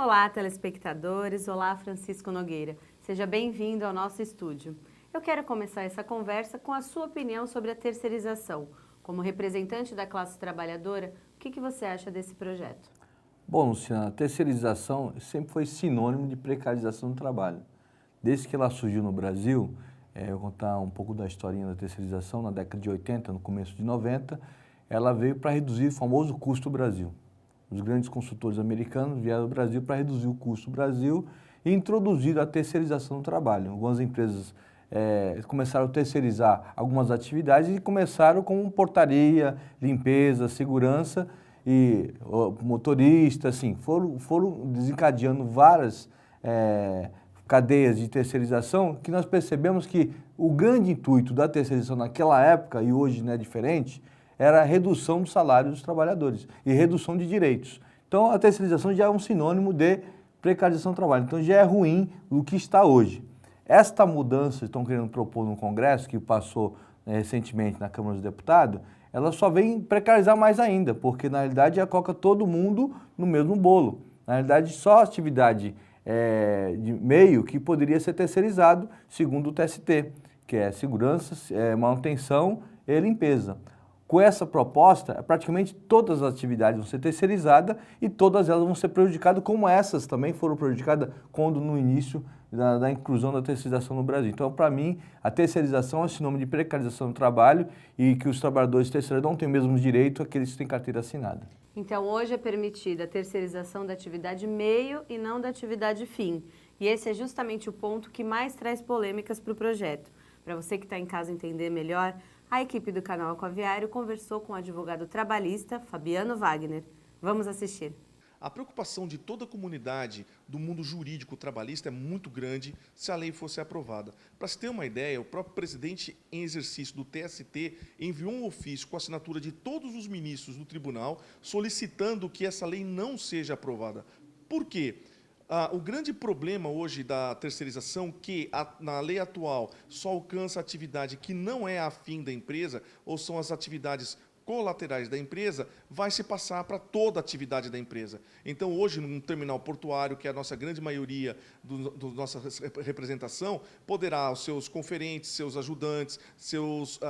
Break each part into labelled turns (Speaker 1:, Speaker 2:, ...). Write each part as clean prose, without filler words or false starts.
Speaker 1: Olá, telespectadores. Olá, Francisco Nogueira. Seja bem-vindo ao nosso estúdio. Eu quero começar essa conversa com a sua opinião sobre a terceirização. Como representante da classe trabalhadora, o que você acha desse projeto?
Speaker 2: Bom, Luciana, a terceirização sempre foi sinônimo de precarização do trabalho. Desde que ela surgiu no Brasil, eu vou contar um pouco da historinha da terceirização, na década de 80, no começo de 90, ela veio para reduzir o famoso custo do Brasil. Os grandes consultores americanos vieram ao Brasil para reduzir o custo do Brasil e introduziram a terceirização do trabalho. Algumas empresas começaram a terceirizar algumas atividades e começaram com portaria, limpeza, segurança, e motoristas, assim, foram desencadeando várias cadeias de terceirização que nós percebemos que o grande intuito da terceirização naquela época, e hoje não é diferente, era a redução do salário dos trabalhadores e redução de direitos. Então, a terceirização já é um sinônimo de precarização do trabalho. Então, já é ruim o que está hoje. Esta mudança que estão querendo propor no Congresso, que passou recentemente na Câmara dos Deputados, ela só vem precarizar mais ainda, porque na realidade ela coloca todo mundo no mesmo bolo. Na realidade, só a atividade de meio que poderia ser terceirizado, segundo o TST, que é segurança, manutenção e limpeza. Com essa proposta, praticamente todas as atividades vão ser terceirizadas e todas elas vão ser prejudicadas, como essas também foram prejudicadas quando no início da inclusão da terceirização no Brasil. Então, para mim, a terceirização é sinônimo de precarização do trabalho e que os trabalhadores terceirizados não têm o mesmo direito àqueles que têm carteira assinada.
Speaker 1: Então, hoje é permitida a terceirização da atividade meio e não da atividade fim. E esse é justamente o ponto que mais traz polêmicas para o projeto. Para você que está em casa entender melhor, a equipe do canal Aquaviário conversou com o advogado trabalhista Fabiano Wagner. Vamos assistir.
Speaker 3: A preocupação de toda a comunidade do mundo jurídico trabalhista é muito grande se a lei fosse aprovada. Para se ter uma ideia, o próprio presidente em exercício do TST enviou um ofício com a assinatura de todos os ministros do tribunal solicitando que essa lei não seja aprovada. Por quê? O grande problema hoje da terceirização, que na lei atual só alcança a atividade que não é afim da empresa, ou são as atividades colaterais da empresa, vai se passar para toda a atividade da empresa. Então, hoje, num terminal portuário, que é a nossa grande maioria do nossa representação, poderá os seus conferentes, seus ajudantes, seus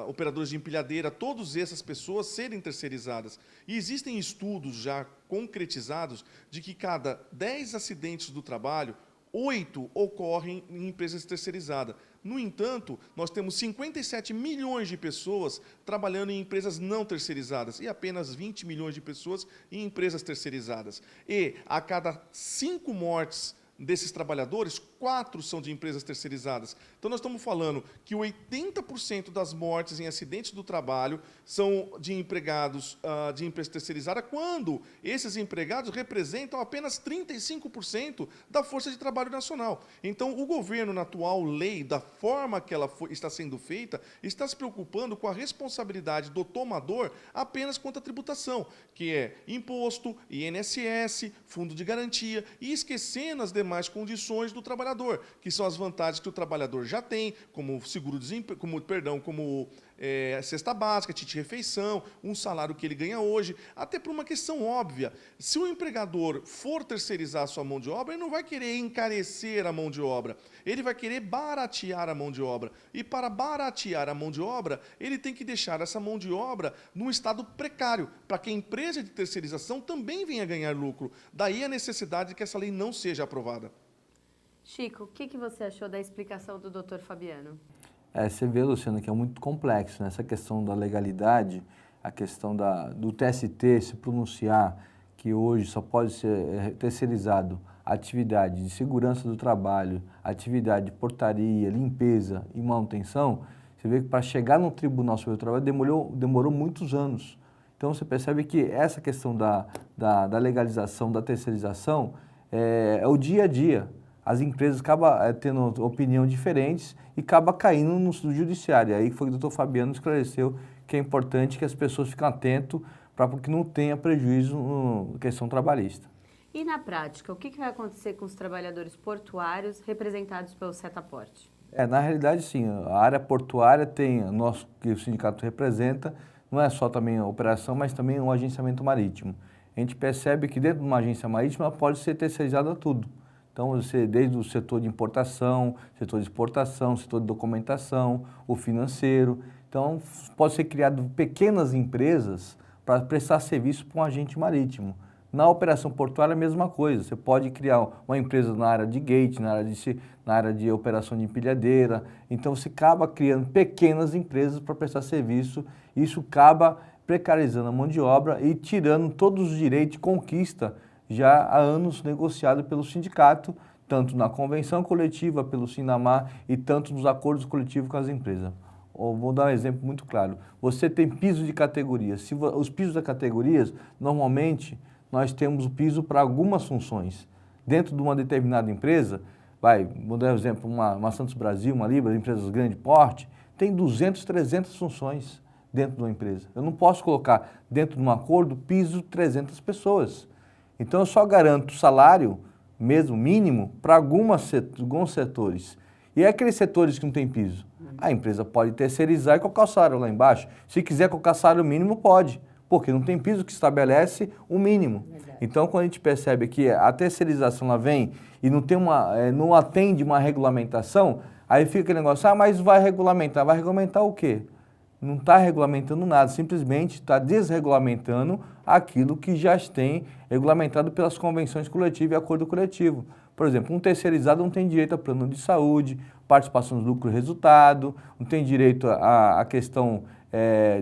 Speaker 3: operadores de empilhadeira, todas essas pessoas serem terceirizadas. E existem estudos já concretizados de que cada 10 acidentes do trabalho, 8 ocorrem em empresas terceirizadas. No entanto, nós temos 57 milhões de pessoas trabalhando em empresas não terceirizadas e apenas 20 milhões de pessoas em empresas terceirizadas. E a cada 5 mortes desses trabalhadores, 4 são de empresas terceirizadas. Então, nós estamos falando que 80% das mortes em acidentes do trabalho são de empregados de empresa terceirizada, quando esses empregados representam apenas 35% da força de trabalho nacional. Então, o governo, na atual lei, da forma que ela está sendo feita, está se preocupando com a responsabilidade do tomador apenas quanto à tributação, que é imposto, INSS, fundo de garantia, e esquecendo as demais condições do trabalhador, que são as vantagens que o trabalhador já tem, como seguro-desemprego, como cesta básica, ticket refeição, um salário que ele ganha hoje, até por uma questão óbvia. Se o empregador for terceirizar a sua mão de obra, ele não vai querer encarecer a mão de obra, ele vai querer baratear a mão de obra. E para baratear a mão de obra, ele tem que deixar essa mão de obra num estado precário, para que a empresa de terceirização também venha ganhar lucro. Daí a necessidade de que essa lei não seja aprovada.
Speaker 1: Chico, o que você achou da explicação do Dr. Fabiano?
Speaker 2: Você vê, Luciana, que é muito complexo, né? Essa questão da legalidade, a questão do TST se pronunciar que hoje só pode ser terceirizado a atividade de segurança do trabalho, atividade de portaria, limpeza e manutenção. Você vê que para chegar no Tribunal Superior do Trabalho demorou muitos anos. Então, você percebe que essa questão da legalização, da terceirização, é o dia a dia. As empresas acabam tendo opinião diferentes e acaba caindo no judiciário. Aí foi o que o doutor Fabiano esclareceu que é importante que as pessoas fiquem atentas para que não tenha prejuízo na questão trabalhista.
Speaker 1: E na prática, o que vai acontecer com os trabalhadores portuários representados pelo Setaporte?
Speaker 2: Na realidade, sim, a área portuária tem, que o sindicato representa, não é só também a operação, mas também o agenciamento marítimo. a gente percebe que dentro de uma agência marítima ela pode ser terceirizada tudo. Então, você, desde o setor de importação, setor de exportação, setor de documentação, o financeiro. Então, pode ser criado pequenas empresas para prestar serviço para um agente marítimo. Na operação portuária, a mesma coisa. Você pode criar uma empresa na área de gate, na área de operação de empilhadeira. Então, você acaba criando pequenas empresas para prestar serviço. Isso acaba precarizando a mão de obra e tirando todos os direitos de conquista já há anos negociado pelo sindicato, tanto na convenção coletiva, pelo Sinamar e tanto nos acordos coletivos com as empresas. Vou dar um exemplo muito claro. Você tem piso de categorias. Os pisos das categorias, normalmente, nós temos o piso para algumas funções. Dentro de uma determinada empresa, vou dar um exemplo, uma Santos Brasil, uma Libra, empresas de grande porte, tem 200, 300 funções dentro de uma empresa. Eu não posso colocar dentro de um acordo piso 300 pessoas. Então, eu só garanto salário, mesmo mínimo, para alguns setores. E aqueles setores que não tem piso? A empresa pode terceirizar e colocar o salário lá embaixo. Se quiser colocar salário mínimo, pode, porque não tem piso que estabelece o mínimo. Verdade. Então, quando a gente percebe que a terceirização ela vem e não atende uma regulamentação, aí fica aquele negócio, mas vai regulamentar. Vai regulamentar o quê? Não está regulamentando nada, simplesmente está desregulamentando aquilo que já tem regulamentado pelas convenções coletivas e acordo coletivo. Por exemplo, um terceirizado não tem direito a plano de saúde, participação no lucro e resultado, não tem direito à questão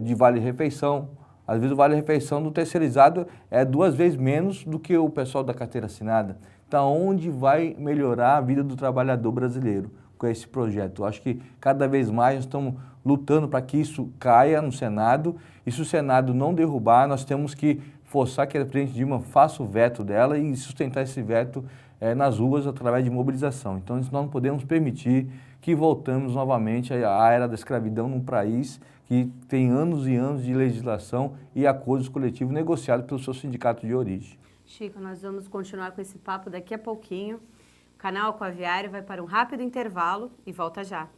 Speaker 2: de vale-refeição. Às vezes o vale-refeição do terceirizado é 2 vezes menos do que o pessoal da carteira assinada. Então, onde vai melhorar a vida do trabalhador brasileiro com esse projeto? Eu acho que cada vez mais nós estamos lutando para que isso caia no Senado, e se o Senado não derrubar, nós temos que forçar que a presidente Dilma faça o veto dela e sustentar esse veto nas ruas através de mobilização. Então, nós não podemos permitir que voltamos novamente à era da escravidão num país que tem anos e anos de legislação e acordos coletivos negociados pelo seu sindicato de origem.
Speaker 1: Chico, nós vamos continuar com esse papo daqui a pouquinho. O canal Aquaviário vai para um rápido intervalo e volta já.